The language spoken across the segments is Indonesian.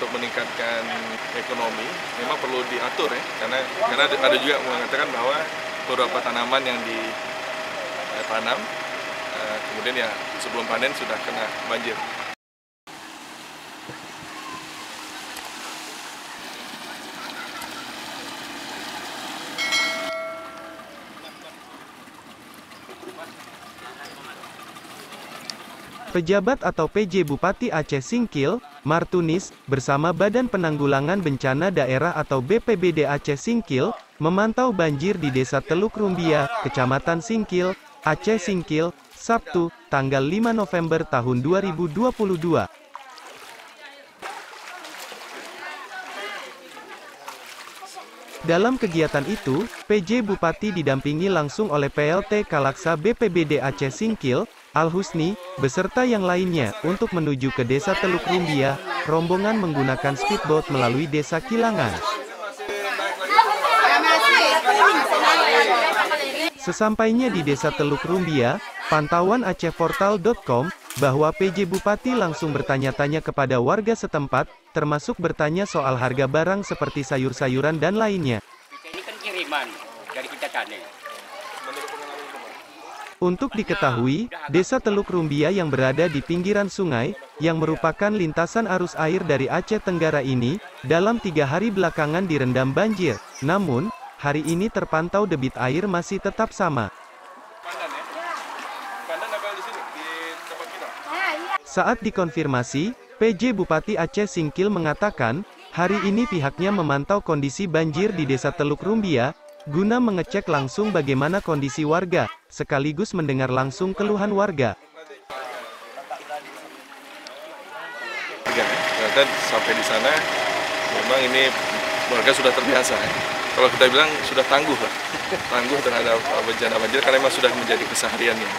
untuk meningkatkan ekonomi memang perlu diatur ya, karena ada juga mengatakan bahwa beberapa tanaman yang ditanam kemudian ya sebelum panen sudah kena banjir. Pejabat atau PJ Bupati Aceh Singkil, Martunis, bersama Badan Penanggulangan Bencana Daerah atau BPBD Aceh Singkil, memantau banjir di Desa Teluk Rumbia, Kecamatan Singkil, Aceh Singkil, Sabtu, tanggal 5 November tahun 2022. Dalam kegiatan itu, PJ Bupati didampingi langsung oleh PLT Kalaksa BPBD Aceh Singkil, Al-Husni, beserta yang lainnya, untuk menuju ke Desa Teluk Rumbia. Rombongan menggunakan speedboat melalui Desa Kilangan. Sesampainya di Desa Teluk Rumbia, pantauan acehportal.com, bahwa PJ Bupati langsung bertanya-tanya kepada warga setempat, termasuk bertanya soal harga barang seperti sayur-sayuran dan lainnya. Ini kan kiriman dari kita tadi. Untuk diketahui, Desa Teluk Rumbia yang berada di pinggiran sungai, yang merupakan lintasan arus air dari Aceh Tenggara ini, dalam 3 hari belakangan direndam banjir. Namun, hari ini terpantau debit air masih tetap sama. Saat dikonfirmasi, PJ Bupati Aceh Singkil mengatakan, hari ini pihaknya memantau kondisi banjir di Desa Teluk Rumbia, guna mengecek langsung bagaimana kondisi warga, sekaligus mendengar langsung keluhan warga. Dan sampai di sana, memang ini warga sudah terbiasa. Kalau kita bilang sudah tangguh lah, tangguh terhadap bencana banjir karena memang sudah menjadi kesehariannya.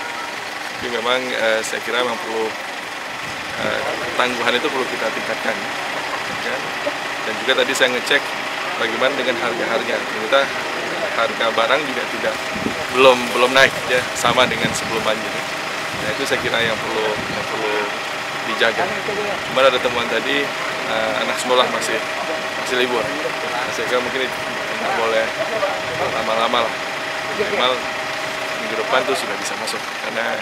Tapi memang saya kira memang perlu tangguhan itu perlu kita tingkatkan. Dan juga tadi saya ngecek bagaimana dengan harga-harga. Ternyata harga barang juga belum naik ya, sama dengan sebelum banjir. Nah, itu saya kira yang perlu dijaga. Cuma ada temuan tadi anak sekolah masih libur. Nah, saya kira mungkin tidak boleh lama-lama lah. Minimal minggu depan tuh sudah bisa masuk. Karena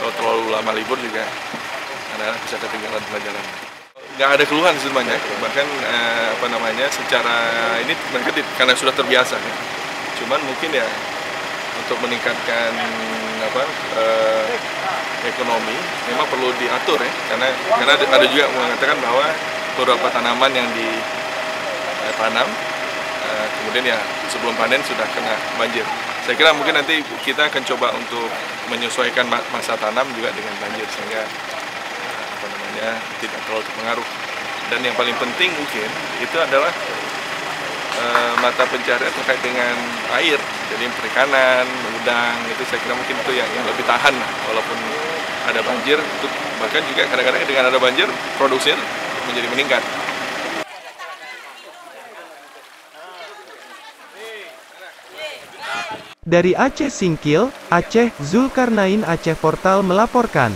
kalau terlalu lama libur juga anak-anak bisa ketinggalan pelajaran. Nggak ada keluhan sebenarnya, bahkan secara ini mereka karena sudah terbiasa. Ya. Cuman mungkin ya untuk meningkatkan ekonomi memang perlu diatur ya, karena ada juga mengatakan bahwa beberapa tanaman yang ditanam kemudian ya sebelum panen sudah kena banjir. Saya kira mungkin nanti kita akan coba untuk menyesuaikan masa tanam juga dengan banjir sehingga tidak terlalu terpengaruh. Dan yang paling penting mungkin itu adalah mata pencarian terkait dengan air, jadi perikanan, udang, itu saya kira mungkin itu yang lebih tahan lah, walaupun ada banjir, itu bahkan juga kadang-kadang dengan ada banjir, produksinya menjadi meningkat. Dari Aceh Singkil, Aceh, Zulkarnain Aceh Portal melaporkan.